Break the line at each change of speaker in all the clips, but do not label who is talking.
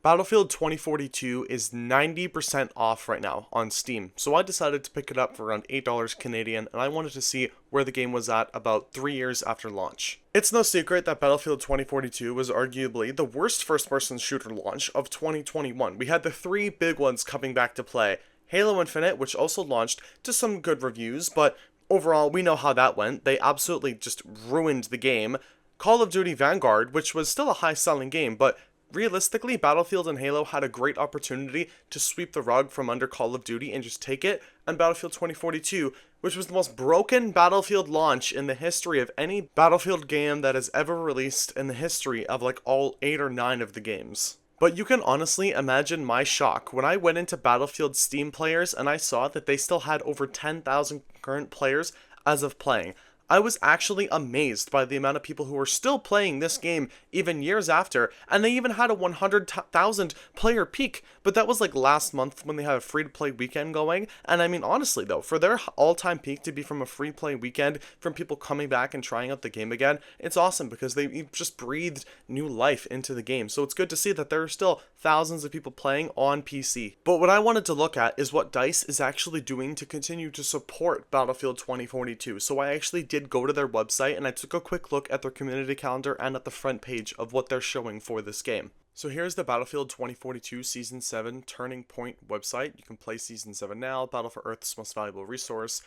Battlefield 2042 is 90% off right now on Steam, so I decided to pick it up for around $8 Canadian, and I wanted to see where the game was at about 3 years after launch. It's no secret that Battlefield 2042 was arguably the worst first-person shooter launch of 2021. We had the three big ones coming back to play. Halo Infinite, which also launched to some good reviews, but overall, we know how that went. They absolutely just ruined the game. Call of Duty Vanguard, which was still a high-selling game, but realistically, Battlefield and Halo had a great opportunity to sweep the rug from under Call of Duty and just take it, and Battlefield 2042, which was the most broken Battlefield launch in the history of any Battlefield game that has ever released in the history of like all 8 or 9 of the games. But you can honestly imagine my shock when I went into Battlefield Steam players and I saw that they still had over 10,000 current players as of playing. I was actually amazed by the amount of people who were still playing this game even years after, and they even had a 100,000 player peak, but that was like last month when they had a free-to-play weekend going, and I mean honestly though, for their all-time peak to be from a free-play weekend, from people coming back and trying out the game again, it's awesome because they just breathed new life into the game, so it's good to see that there are still thousands of people playing on PC. But what I wanted to look at is what DICE is actually doing to continue to support Battlefield 2042, so I actually did go to their website and I took a quick look at their community calendar and at the front page of what they're showing for this game. So here's the Battlefield 2042 Season 7 Turning Point website. You can play Season 7 now, battle for Earth's most valuable resource.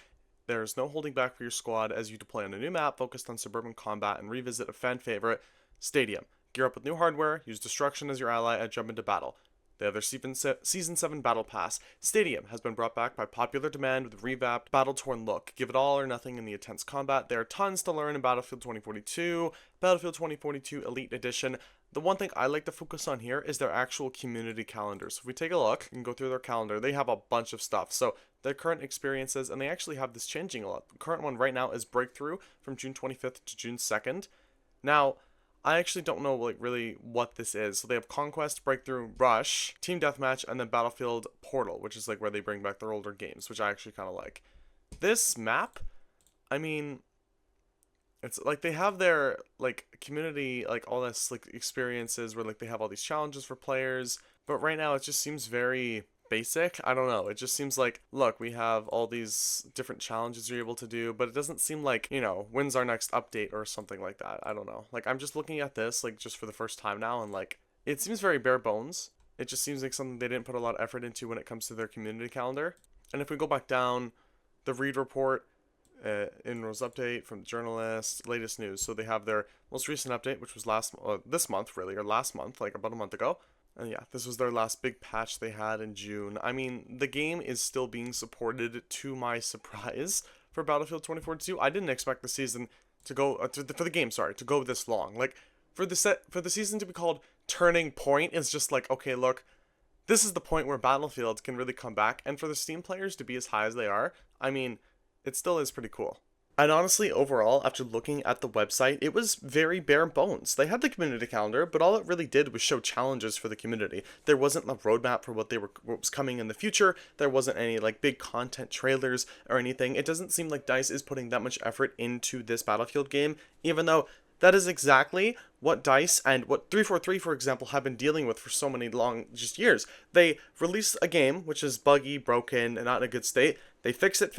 There's no holding back for your squad as you deploy on a new map focused on suburban combat and revisit a fan favorite, Stadium. Gear up with new hardware, use destruction as your ally, and jump into battle. They have their Season 7 Battle Pass. Stadium has been brought back by popular demand with a revamped, battle-torn look. Give it all or nothing in the intense combat. There are tons to learn in Battlefield 2042, Battlefield 2042 Elite Edition. The one thing I like to focus on here is their actual community calendar. So if we take a look and go through their calendar, they have a bunch of stuff. So their current experiences, and they actually have this changing a lot. The current one right now is Breakthrough from June 25th to June 2nd. Now, I actually don't know like really what this is. So they have Conquest, Breakthrough, Rush, Team Deathmatch, and then Battlefield Portal, which is like where they bring back their older games, which I actually kind of like. This map, I mean, it's like they have their like community, like all this like experiences where like they have all these challenges for players, but right now it just seems very basic. I don't know, it just seems like, look, we have all these different challenges you're able to do, but it doesn't seem like, you know, when's our next update or something like that. I don't know, like I'm just looking at this like just for the first time now, and like it seems very bare bones. It just seems like something they didn't put a lot of effort into when it comes to their community calendar. And if we go back down, the read report, in-rose update from the journalist, latest news. So they have their most recent update, which was this month really, or last month, like about a month ago. And yeah, this was their last big patch they had in June. I mean, the game is still being supported to my surprise for Battlefield 2042. I didn't expect the season to go for the game, sorry, to go this long. Like for the season to be called Turning Point is just like, okay, look, this is the point where Battlefield can really come back, and for the Steam players to be as high as they are, I mean, it still is pretty cool. And honestly, overall, after looking at the website, it was very bare bones. They had the community calendar, but all it really did was show challenges for the community. There wasn't a roadmap for what was coming in the future. There wasn't any like big content trailers or anything. It doesn't seem like DICE is putting that much effort into this Battlefield game, even though that is exactly what DICE and what 343, for example, have been dealing with for so many just years. They release a game which is buggy, broken, and not in a good state. They fix it,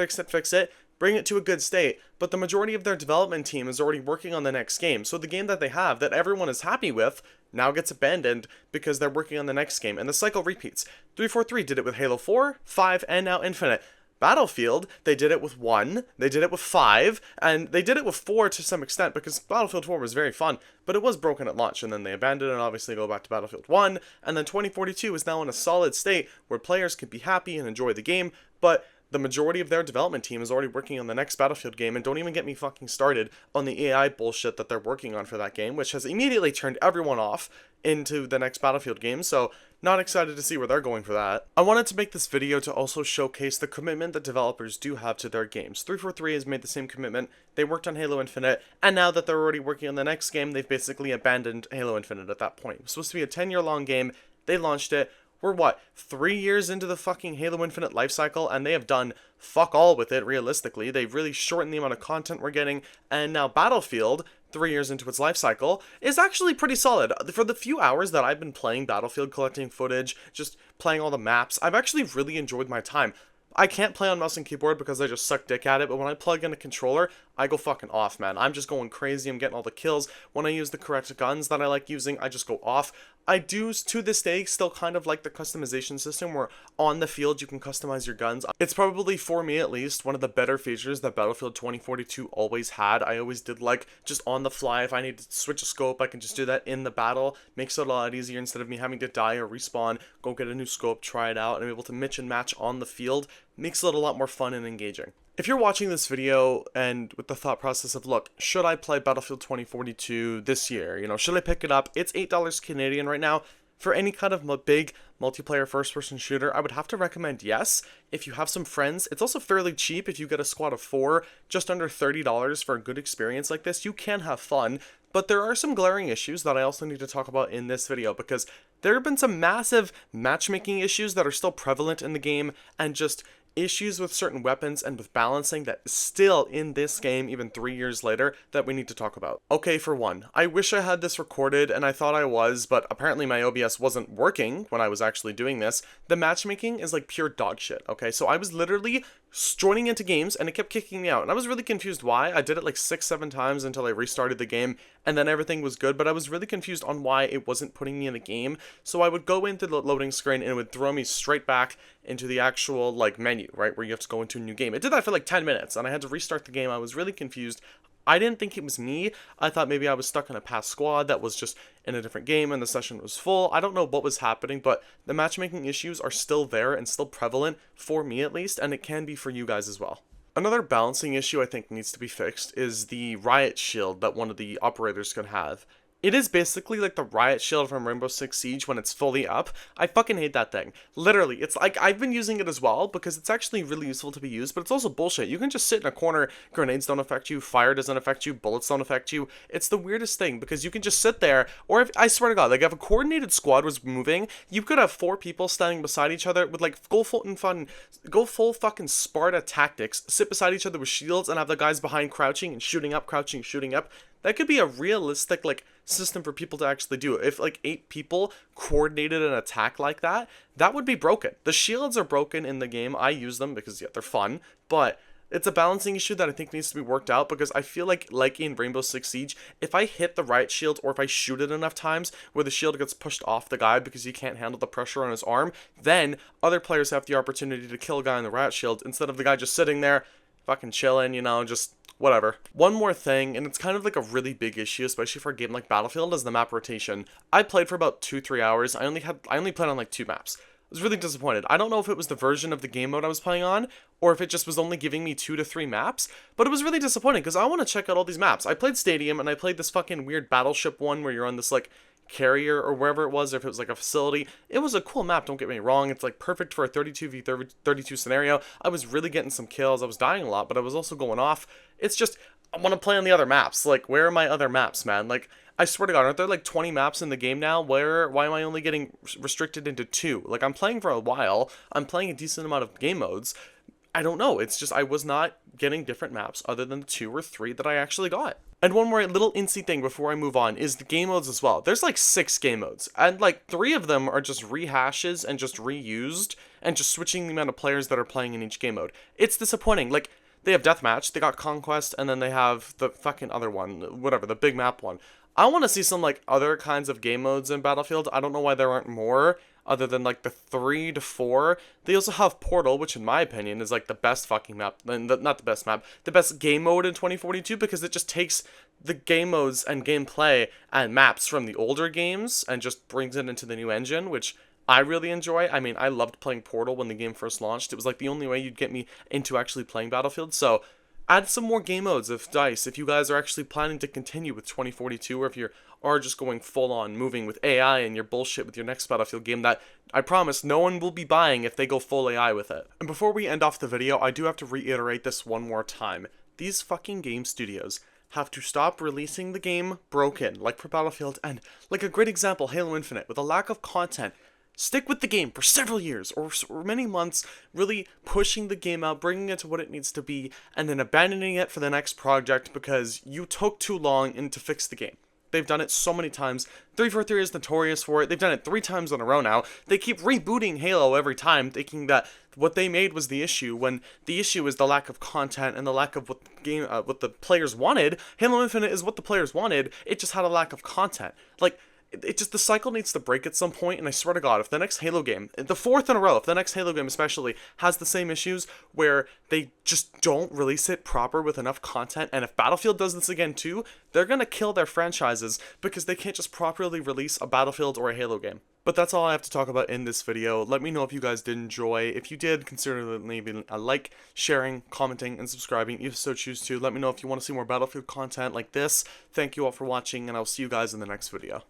bring it to a good state, but the majority of their development team is already working on the next game. So the game that they have that everyone is happy with now gets abandoned because they're working on the next game, and the cycle repeats. 343 did it with Halo 4, 5, and now Infinite. Battlefield, they did it with 1, they did it with 5, and they did it with 4 to some extent because Battlefield 4 was very fun, but it was broken at launch, and then they abandoned it and obviously go back to Battlefield 1, and then 2042 is now in a solid state where players can be happy and enjoy the game, but the majority of their development team is already working on the next Battlefield game, and don't even get me fucking started on the AI bullshit that they're working on for that game, which has immediately turned everyone off into the next Battlefield game, so not excited to see where they're going for that. I wanted to make this video to also showcase the commitment that developers do have to their games. 343 has made the same commitment. They worked on Halo Infinite, and now that they're already working on the next game, they've basically abandoned Halo Infinite at that point. It was supposed to be a 10-year-long game. They launched it. We're what, 3 years into the fucking Halo Infinite lifecycle, and they have done fuck all with it, realistically. They've really shortened the amount of content we're getting, and now Battlefield, 3 years into its life cycle, is actually pretty solid. For the few hours that I've been playing Battlefield, collecting footage, just playing all the maps, I've actually really enjoyed my time. I can't play on mouse and keyboard because I just suck dick at it, but when I plug in a controller, I go fucking off, man. I'm just going crazy, I'm getting all the kills. When I use the correct guns that I like using, I just go off. I do, to this day, still kind of like the customization system where on the field you can customize your guns. It's probably, for me at least, one of the better features that Battlefield 2042 always had. I always did like, just on the fly, if I need to switch a scope, I can just do that in the battle. Makes it a lot easier instead of me having to die or respawn, go get a new scope, try it out, and I'm able to mix and match on the field. Makes it a lot more fun and engaging. If you're watching this video and with the thought process of, look, should I play Battlefield 2042 this year? You know, should I pick it up? It's $8 Canadian right now. For any kind of big multiplayer first-person shooter, I would have to recommend yes. If you have some friends, it's also fairly cheap if you get a squad of 4, just under $30 for a good experience like this. You can have fun, but there are some glaring issues that I also need to talk about in this video because there have been some massive matchmaking issues that are still prevalent in the game and just issues with certain weapons and with balancing that is still in this game even 3 years later that we need to talk about. Okay, for one, I wish I had this recorded and I thought I was, but apparently my OBS wasn't working when I was actually doing this. The matchmaking is like pure dog shit, okay? So I was literally joining into games and it kept kicking me out and I was really confused why. I did it like 6-7 times until I restarted the game and then everything was good, but I was really confused on why it wasn't putting me in the game. So I would go into the loading screen and it would throw me straight back into the actual like menu, right, where you have to go into a new game. It did that for like 10 minutes and I had to restart the game. I was really confused. I didn't think it was me. I thought maybe I was stuck in a past squad that was just in a different game and the session was full. I don't know what was happening, but the matchmaking issues are still there and still prevalent, for me at least, and it can be for you guys as well. Another balancing issue I think needs to be fixed is the riot shield that one of the operators can have. It is basically like the riot shield from Rainbow Six Siege when it's fully up. I fucking hate that thing. Literally, it's like, I've been using it as well because it's actually really useful to be used, but it's also bullshit. You can just sit in a corner, grenades don't affect you, fire doesn't affect you, bullets don't affect you. It's the weirdest thing because you can just sit there, or if, I swear to God, like if a coordinated squad was moving, you could have 4 people standing beside each other with like go full fucking Sparta tactics, sit beside each other with shields and have the guys behind crouching and shooting up, crouching, shooting up. That could be a realistic, like, system for people to actually do. If, like, 8 people coordinated an attack like that, that would be broken. The shields are broken in the game. I use them because, yeah, they're fun, but it's a balancing issue that I think needs to be worked out because I feel like in Rainbow Six Siege, if I hit the riot shield or if I shoot it enough times where the shield gets pushed off the guy because he can't handle the pressure on his arm, then other players have the opportunity to kill a guy in the riot shield instead of the guy just sitting there fucking chilling, you know, just whatever. One more thing, and it's kind of like a really big issue, especially for a game like Battlefield, is the map rotation. I played for about 2-3 hours. I only played on like 2 maps. I was really disappointed. I don't know if it was the version of the game mode I was playing on, or if it just was only giving me 2 to 3 maps, but it was really disappointing because I want to check out all these maps. I played Stadium, and I played this fucking weird battleship one where you're on this like carrier or wherever it was, or if it was like a facility. It was a cool map, don't get me wrong. It's like perfect for a 32v32 scenario. I was really getting some kills. I was dying a lot, but I was also going off. It's just, I want to play on the other maps. Like, where are my other maps, man? Like, I swear to God, aren't there like 20 maps in the game now? Why am I only getting restricted into 2? Like, I'm playing for a while. I'm playing a decent amount of game modes. I don't know. It's just I was not getting different maps other than the 2 or 3 that I actually got. And one more little incy thing before I move on is the game modes as well. There's like 6 game modes, and like 3 of them are just rehashes and just reused and just switching the amount of players that are playing in each game mode. It's disappointing. Like, they have Deathmatch, they got Conquest, and then they have the fucking other one, whatever, the big map one. I want to see some like other kinds of game modes in Battlefield. I don't know why there aren't more other than like the 3 to 4. They also have Portal, which in my opinion is like the best fucking map, not the best map, the best game mode in 2042 because it just takes the game modes and gameplay and maps from the older games and just brings it into the new engine, which I really enjoy. I mean, I loved playing Portal when the game first launched. It was like the only way you'd get me into actually playing Battlefield. So add some more game modes of DICE if you guys are actually planning to continue with 2042, or if you are just going full on moving with AI and your bullshit with your next Battlefield game that I promise no one will be buying if they go full AI with it. And before we end off the video, I do have to reiterate this one more time. These fucking game studios have to stop releasing the game broken, like for Battlefield, and like a great example, Halo Infinite, with a lack of content. Stick with the game for several years or many months, really pushing the game out, bringing it to what it needs to be, and then abandoning it for the next project because you took too long to fix the game. They've done it so many times. 343 is notorious for it. They've done it 3 times in a row now. They keep rebooting Halo every time, thinking that what they made was the issue, when the issue is the lack of content and the lack of what the players wanted. Halo Infinite is what the players wanted. It just had a lack of content. Like, it just, the cycle needs to break at some point, and I swear to God, if the next Halo game, the 4th in a row, if the next Halo game especially has the same issues where they just don't release it proper with enough content, and if Battlefield does this again too, they're gonna kill their franchises because they can't just properly release a Battlefield or a Halo game. But that's all I have to talk about in this video. Let me know if you guys did enjoy. If you did, consider leaving a like, sharing, commenting, and subscribing if so choose to. Let me know if you want to see more Battlefield content like this. Thank you all for watching, and I'll see you guys in the next video.